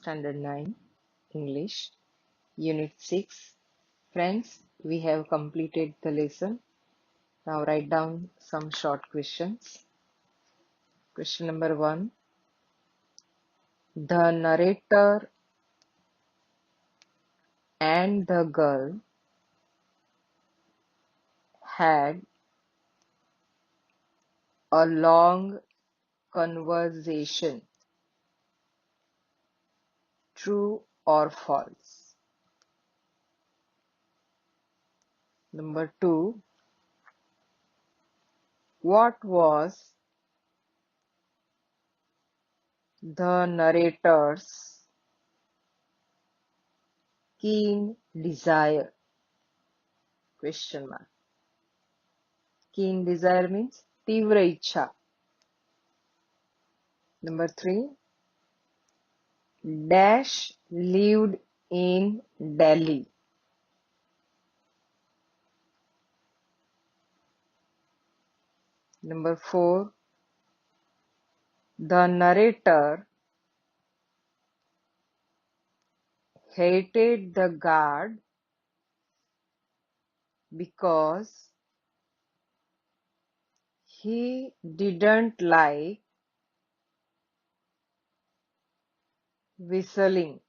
Standard 9, English, Unit 6. Friends, we have completed the lesson. Now write down some short questions. Question number 1. The narrator and the girl had a long conversation. True or false? Number 2. What was the narrator's keen desire? Question mark. Keen desire means तीव्र इच्छा. Number 3. Dash lived in Delhi. Number 4. The narrator hated the guard because he didn't like whistling.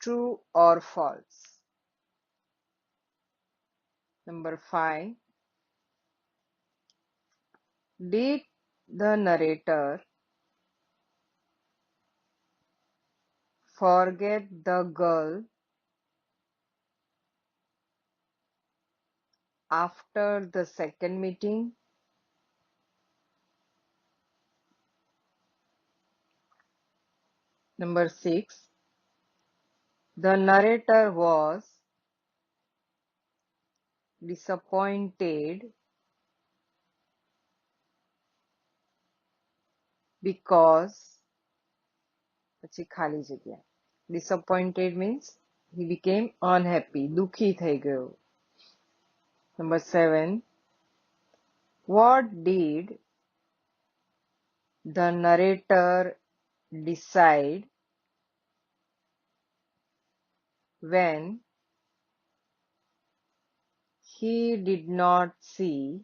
True or false? Number 5. Did the narrator forget the girl after the second meeting? Number 6. The narrator was disappointed because પછી ખાલી જગ્યા. Disappointed means he became unhappy. દુઃખી થઈ ગયો. Number 7. What did the narrator decide when he did not see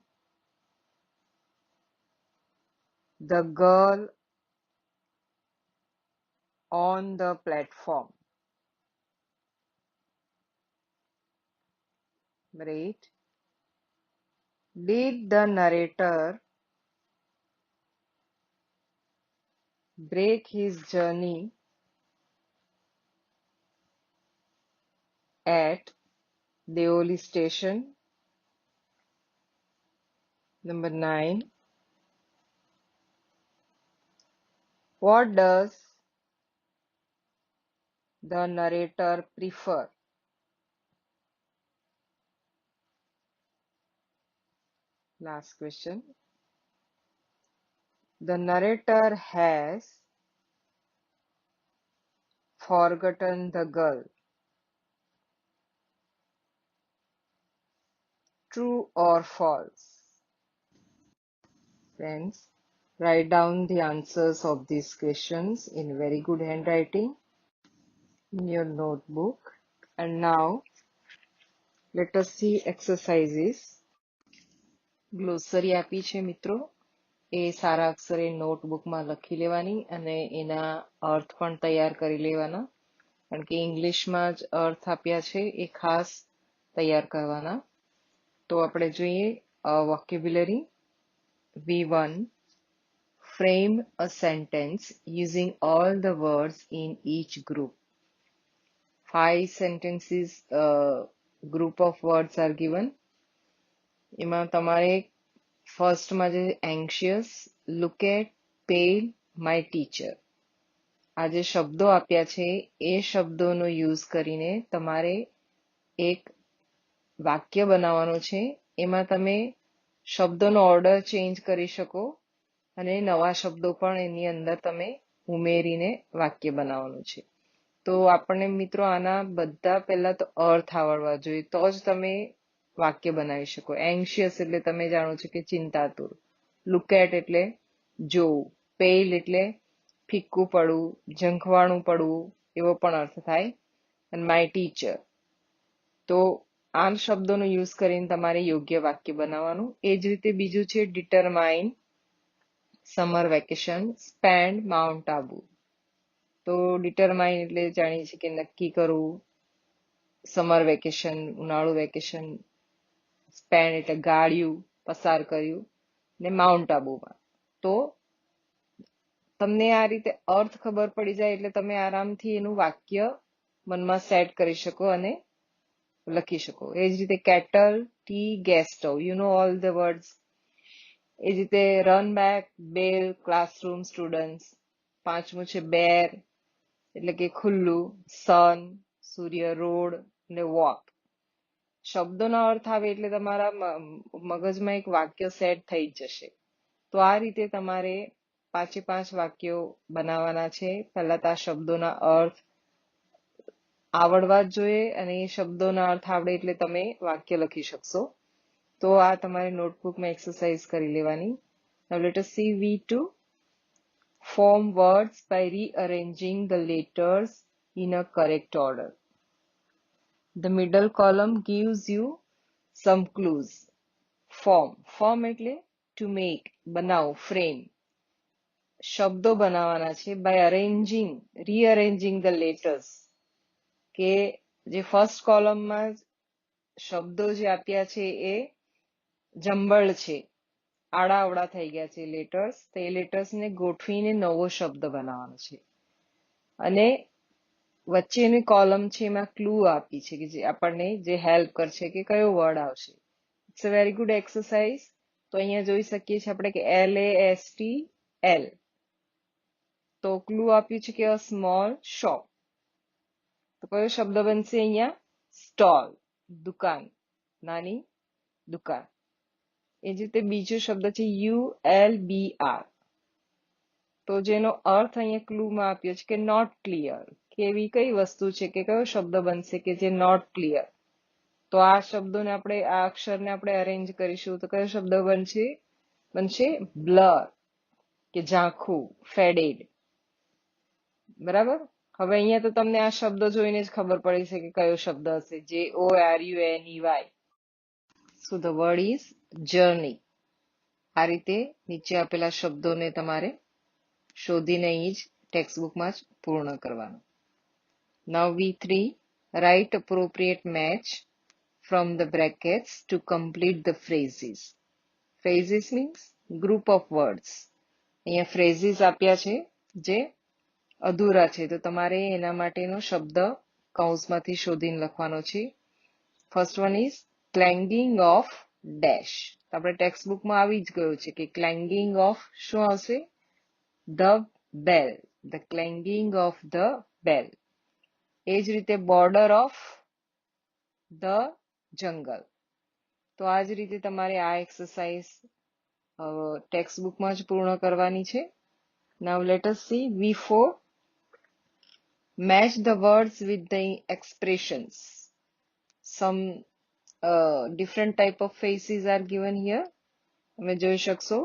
the girl on the platform? Number 8. Did the narrator break his journey at Deoli station? Number 9. What does the narrator prefer? Last question. The narrator has forgotten the girl. True or false? Friends, write down the answers of these questions in very good handwriting in your notebook. And now, let us see exercises. ગ્લોસરી આપી છે મિત્રો, એ સારા અક્ષરે નોટબુકમાં લખી લેવાની અને એના અર્થ પણ તૈયાર કરી લેવાના, કારણ કે ઇંગ્લિશમાં જ અર્થ આપ્યા છે એ ખાસ તૈયાર કરવાના. તો આપણે જોઈએ vocabulary. V1. Frame a sentence using all the words in each group. 5 sentences group of words are given. એમાં તમારે ફર્સ્ટમાં જે anxious, look at, pale, my teacher, આ જે શબ્દો આપ્યા છે એ શબ્દોનો યુઝ કરીને તમારે એક વાક્ય બનાવવાનું છે. એમાં તમે શબ્દોનો ઓર્ડર ચેન્જ કરી શકો અને નવા શબ્દો પણ એની અંદર તમે ઉમેરીને વાક્ય બનાવવાનું છે. તો આપણને મિત્રો આના બધા પહેલા તો અર્થ આવડવા જોઈએ, તો જ તમે વાક્ય બનાવી શકો. એન્શિયસ એટલે તમે જાણો છો કે ચિંતાતુર, લુક એટ એટલે જોવું, પેલ એટલે ફિક્કું પડવું, ઝંખવાણું પડવું એવો પણ અર્થ થાય. અને માય ટીચર. તો આ શબ્દોનો યુઝ કરીને તમારે યોગ્ય વાક્ય બનાવવાનું. એ જ રીતે બીજું છે determine, summer vacation, spend, mount Abu. તો ડિટરમાઇન એટલે જાણીએ છીએ કે નક્કી કરવું, સમર વેકેશન ઉનાળુ વેકેશન, સ્પેન્ડ એટલે ગાળ્યું, પસાર કર્યું, ને માઉન્ટ આબુમાં. તો તમને આ રીતે અર્થ ખબર પડી જાય એટલે તમે આરામથી એનું વાક્ય મનમાં સેટ કરી શકો અને લખી શકો. એ જ રીતે kettle, tea, gas stove, you know all the words. એ જ રીતે run back, bell, classroom, students. પાંચમું છે બેર એટલે કે ખુલ્લું, સન, સૂર્ય, રોડ ને વોક. શબ્દોનો અર્થ આવે એટલે તમારા મગજમાં એક વાક્ય સેટ થઈ જ જશે. તો આ રીતે તમારે 5 વાક્યો બનાવવાના છે. પહેલા તો આ શબ્દોના અર્થ આવડવા જ જોઈએ અને એ શબ્દોના અર્થ આવડે એટલે તમે વાક્ય લખી શકશો. તો આ તમારે નોટબુકમાં એક્સરસાઇઝ કરી લેવાની. Now let us see V2. Form words by rearranging the letters in a correct order. The middle column gives you some clues. Form એટલે to make, બનાવ, frame. શબ્દો બનાવવાના છે by rearranging the letters. કે જે first કોલમમાં શબ્દો જે આપ્યા છે એ જંબળ છે, આડાઅવળા થઈ ગયા છે લેટર્સ. તો એ લેટર્સને ગોઠવીને નવો શબ્દ બનાવવાનો છે. અને વચ્ચેની કોલમ છે એમાં ક્લુ આપી છે કે જે આપણને જે હેલ્પ કરશે કે કયો વર્ડ આવશે. It's a very good exercise. તો અહીંયા જોઈ શકીએ છીએ આપણે કે LASTL. તો ક્લુ આપ્યું છે કે અ સ્મોલ શોપ. તો કયો શબ્દ બનશે અહીંયા? સ્ટોલ, દુકાન, નાની દુકાન. એ જ રીતે બીજો શબ્દ છે ULBR. તો જેનો અર્થ અહીંયા ક્લુમાં આપ્યો છે કે નોટ ક્લિયર. કે એવી કઈ વસ્તુ છે કે કયો શબ્દ બનશે કે જે નોટ ક્લિયર. તો આ શબ્દોને આપણે આ અક્ષરને આપણે અરેન્જ કરીશું તો કયો શબ્દ બનશે બ્લર કે ઝાંખું, ફેડેડ. બરાબર. હવે અહીંયા તો તમને આ શબ્દો જોઈને જ ખબર પડી છે કે કયો શબ્દ હશે. JORUNEY. So the word is journey. આ રીતે નીચે આપેલા શબ્દોને તમારે શોધીને અહીં જ ટેક્સ્ટબુકમાં જ પૂર્ણ કરવાનું. Now V3, write appropriate match from the brackets to complete the phrases. Phrases means group of words. અહીંયા phrases આપ્યા છે જે અધૂરા છે તો તમારે એના માટેનો શબ્દ કૌંસમાંથી શોધીને લખવાનો છે. First one is clanging of dash. આપણે ટેક્સ્ટબુકમાં આવી જ ગયો છે કે ક્લેંગિંગ ઓફ શું આવશે? The bell. The clanging of the bell. એ જ રીતે બોર્ડર ઓફ ધ જંગલ. તો આ જ રીતે તમારે આ એક્સરસાઇઝ ટેક્સ્ટબુકમાં જ પૂર્ણ કરવાની છે. Now let us see V4. Match the words with the expressions. Some different type of faces are given here. તમે જોઈ શકશો.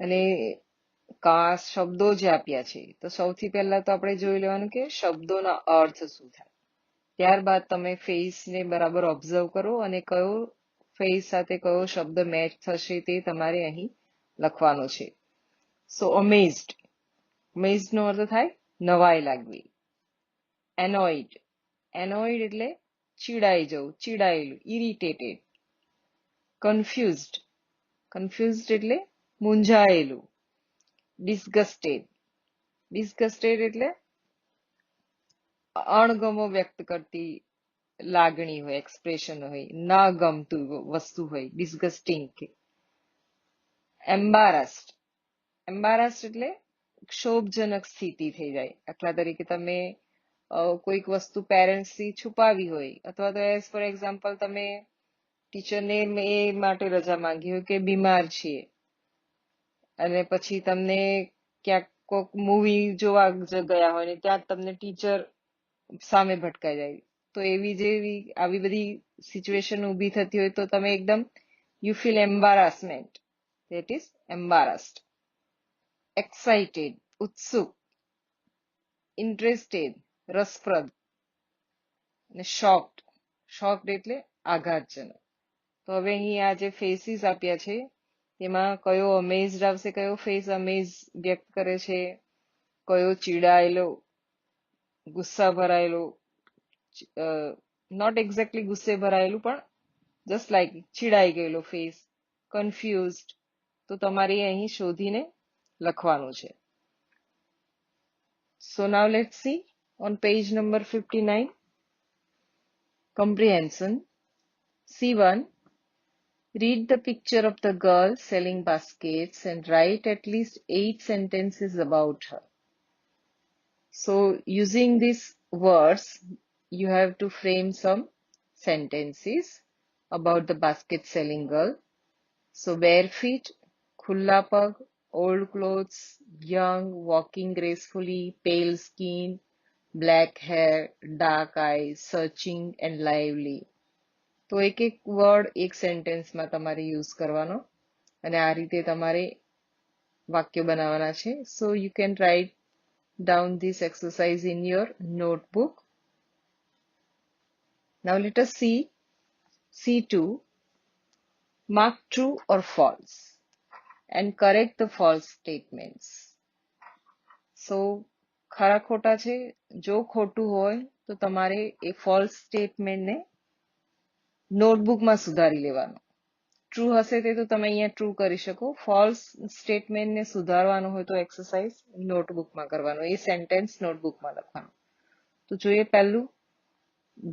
અને શબ્દો જે આપ્યા છે તો સૌથી પહેલા તો આપણે જોઈ લેવાનું કે શબ્દોના અર્થ શું થાય. ત્યારબાદ તમે ફેસને બરાબર ઓબ્ઝર્વ કરો અને કયો ફેસ સાથે કયો શબ્દ મેચ થશે તે તમારે અહીં લખવાનો છે. સો અમેઝડ. અમેઝડ નો અર્થ થાય નવાઈ લાગવી. એનોઇડ. એનોઇડ એટલે ચીડાઈ જવું, ચીડાયેલું, ઇરિટેટેડ. કન્ફ્યુઝડ. કન્ફ્યુઝડ એટલે મૂંઝાયેલું. ડિસ્ગસ્ટેડ. ડિસ્ગસ્ટેડ એટલે અણગમો વ્યક્ત કરતી લાગણી હોય, એક્સપ્રેશન હોય, ના ગમતું વસ્તુ હોય, ડિસ્ગસ્ટિંગ. એમ્બારસ્ડ. એમ્બારસ્ડ એટલે ક્ષોભજનક સ્થિતિ થઈ જાય. દાખલા તરીકે તમે કોઈક વસ્તુ પેરેન્ટ્સથી છુપાવી હોય અથવા તો એઝ ફોર એક્ઝામ્પલ તમે ટીચરને એ માટે રજા માંગી હોય કે બીમાર છીએ અને પછી તમને ક્યાંક કોઈક મૂવી જોવા ગયા હોય ને ત્યાં તમને ટીચર સામે ભટકાઈ જાય. તો આવી બધી સિચ્યુએશન ઊભી થતી હોય તો તમે એકદમ you feel embarrassment. That is embarrassed. Excited. ઉત્સુક, ઇન્ટરેસ્ટેડ, રસપ્રદ, અને શોક્ડ એટલે આઘાતજનક. તો હવે અહીં આ જે ફેસીસ આપ્યા છે તેમાં કયો અમેઝડ આવશે, કયો ફેસ અમેઝ વ્યક્ત કરે છે, કયો ચીડાયેલો, ગુસ્સા ભરાયેલો, નોટ એક્ઝેક્ટલી ગુસ્સે ભરાયેલું પણ જસ્ટ લાઈક ચીડાઈ ગયેલો ફેસ, કન્ફ્યુઝડ. તો તમારે અહીં શોધીને લખવાનું છે. So now let's see on page number 59. Comprehension. C1. Read the picture of the girl selling baskets and write at least 8 sentences about her. So using these words, you have to frame some sentences about the basket selling girl. So bare feet, khulla pag, old clothes, young, walking gracefully, pale skin, black hair, dark eyes, searching and lively. તો એક એક word એક સેન્ટેન્સમાં તમારે use કરવાનો અને આ રીતે તમારે વાક્ય બનાવવાના છે. So you can write down this exercise in your notebook. Now let us see C2. Mark true or false and correct the false statements. So ખરા ખોટા છે, જો ખોટું હોય તો તમારે એ ફોલ્સ સ્ટેટમેન્ટને નોટબુકમાં સુધારી લેવાનું. ટ્રુ હશે તે તો તમે અહીંયા ટ્રુ કરી શકો. ફોલ્સ સ્ટેટમેન્ટને સુધારવાનું હોય તો એક્સરસાઇઝ નોટબુકમાં કરવાનો, એ સેન્ટેન્સ નોટબુકમાં લખવાનું. તો જોઈએ પહેલું,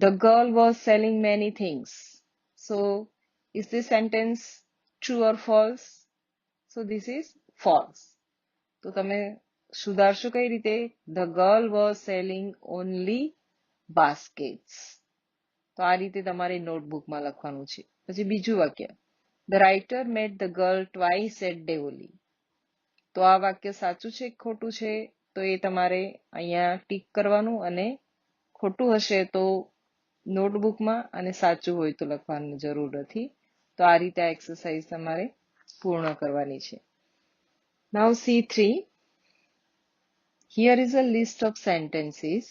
the girl was selling many things. So is this sentence true or false? So this is false. તો તમે સુધારશો કઈ રીતે? the girl was selling only baskets. તો આ રીતે તમારે નોટબુકમાં લખવાનું છે. પછી બીજું વાક્ય, the writer met the girl twice at Deoli. તો આ વાક્ય સાચું છે કે ખોટું છે? તો એ તમારે અહીંયા ટીક કરવાનું અને ખોટું હશે તો નોટબુકમાં અને સાચું હોય તો લખવાની જરૂર નથી. તો આ રીતે આ એક્સરસાઇઝ તમારે પૂર્ણ કરવાની છે. Now C3. Here is a list of sentences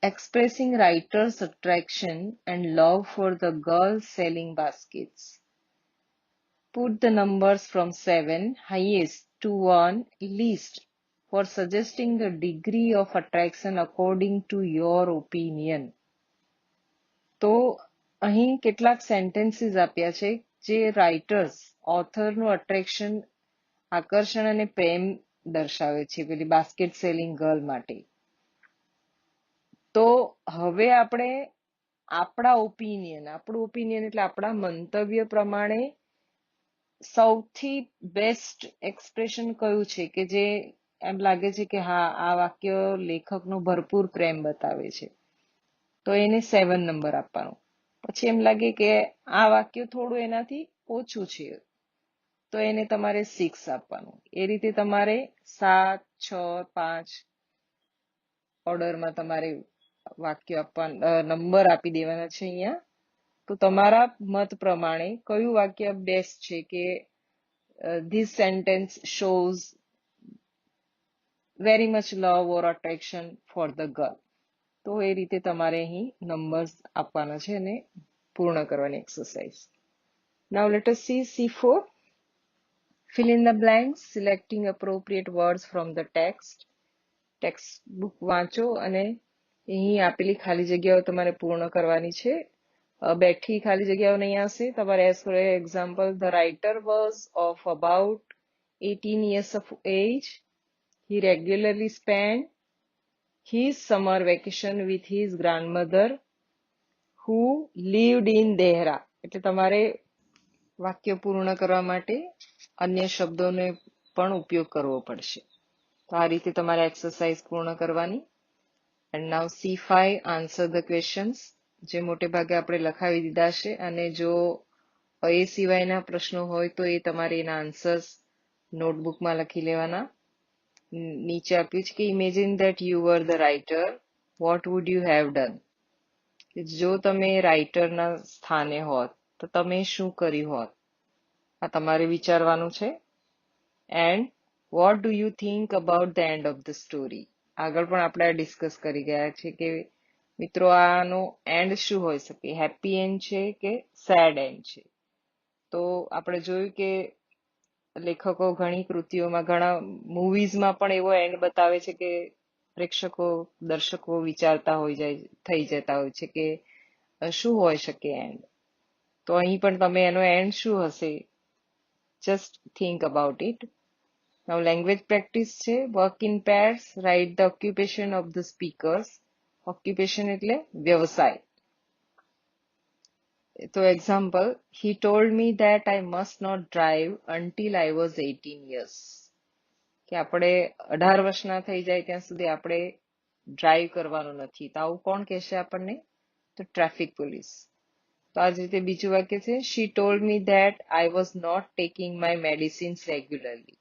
expressing writer's attraction and love for the girl selling baskets. Put the numbers from 7 highest to 1 least for suggesting the degree of attraction according to your opinion. તો અહીં કેટલાક sentences આપ્યા છે જે writers, ઓથરનું attraction, આકર્ષણ અને પ્રેમ દર્શાવે છે પેલી બાસ્કેટ સેલિંગ ગર્લ માટે. તો હવે આપણે આપણું ઓપિનિયન એટલે આપણા મંતવ્ય પ્રમાણે સૌથી બેસ્ટ એક્સપ્રેશન કયું છે કે જે એમ લાગે છે કે હા આ વાક્ય લેખકનો ભરપૂર પ્રેમ બતાવે છે, તો એને 7 નંબર આપવાનો. પછી એમ લાગે કે આ વાક્ય થોડું એનાથી ઓછું છે તો એને તમારે 6 આપવાનું. એ રીતે તમારે 7, 6, 5 ઓર્ડરમાં તમારે વાક્ય આપવાના, નંબર આપી દેવાના છે અહીંયા. તો તમારા મત પ્રમાણે કયું વાક્ય બેસ્ટ છે કે this sentence shows very much love or attraction for the girl. તો એ રીતે તમારે અહીં નંબર્સ આપવાના છે અને પૂર્ણ કરવાની exercise. Now let us see C4. Fill in the blanks, selecting appropriate words from the text. Text book વાંચો અને અહીં આપેલી ખાલી જગ્યાઓ તમારે પૂર્ણ કરવાની છે. બેઠી ખાલી જગ્યાઓ નહીં આવશે. તમારે as for example, the writer was of about 18 years of age. He regularly spent his summer vacation with his grandmother who lived in Dehra. એટલે તમારે વાક્ય પૂર્ણ કરવા માટે અન્ય શબ્દોનો પણ ઉપયોગ કરવો પડશે. તો આ રીતે તમારે એક્સરસાઇઝ પૂર્ણ કરવાની. And now C5, answer the questions, જે મોટે ભાગે આપણે લખાવી દીધા છે. અને જો એ સિવાયના પ્રશ્નો હોય તો એ તમારે એના આન્સર્સ નોટબુકમાં લખી લેવાના. નીચે આપ્યું છે કે imagine that you were the writer, what would you have done. જો તમે રાઇટરના સ્થાને હોત તો તમે શું કર્યું હોત, આ તમારે વિચારવાનું છે. And what do you think about the end of the story? આગળ પણ આપણે આ ડિસ્કસ કરી ગયા છે કે મિત્રો આનો એન્ડ શું હોઈ શકે, હેપી એન્ડ છે કે સેડ એન્ડ છે. તો આપણે જોયું કે લેખકો ઘણી કૃતિઓમાં, ઘણા મૂવીઝમાં પણ એવો એન્ડ બતાવે છે કે પ્રેક્ષકો, દર્શકો વિચારતા થઈ જતા હોય છે કે શું હોઈ શકે એન્ડ. તો અહીં પણ તમે એનો એન્ડ શું હશે, just think about it. Now language practice છે. Work in pairs, write the occupation of the speakers. Occupation એટલે વ્યવસાય. તો example, he told me that I must not drive until I was 18 years. કે આપણે 18 વર્ષના થઈ જાય ત્યાં સુધી આપણે ડ્રાઈવ કરવાનું નથી. તો આવું કોણ કહેશે આપણને? તો ટ્રાફિક પોલીસ. તો આ જ રીતે બીજું વાક્ય છે, she told me that I was not taking my medicines regularly.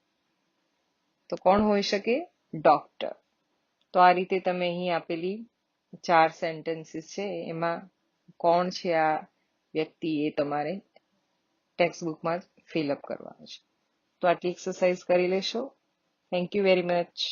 તો કોણ હોઈ શકે? ડોક્ટર. તો આ રીતે તમે અહીં આપેલી 4 સેન્ટેન્સીસ છે એમાં કોણ છે આ વ્યક્તિ એ તમારે ટેક્સ્ટ બુકમાં જ ફિલઅપ કરવાનું છે. તો આટલી એક્સરસાઇઝ કરી લેશો. Thank you very much.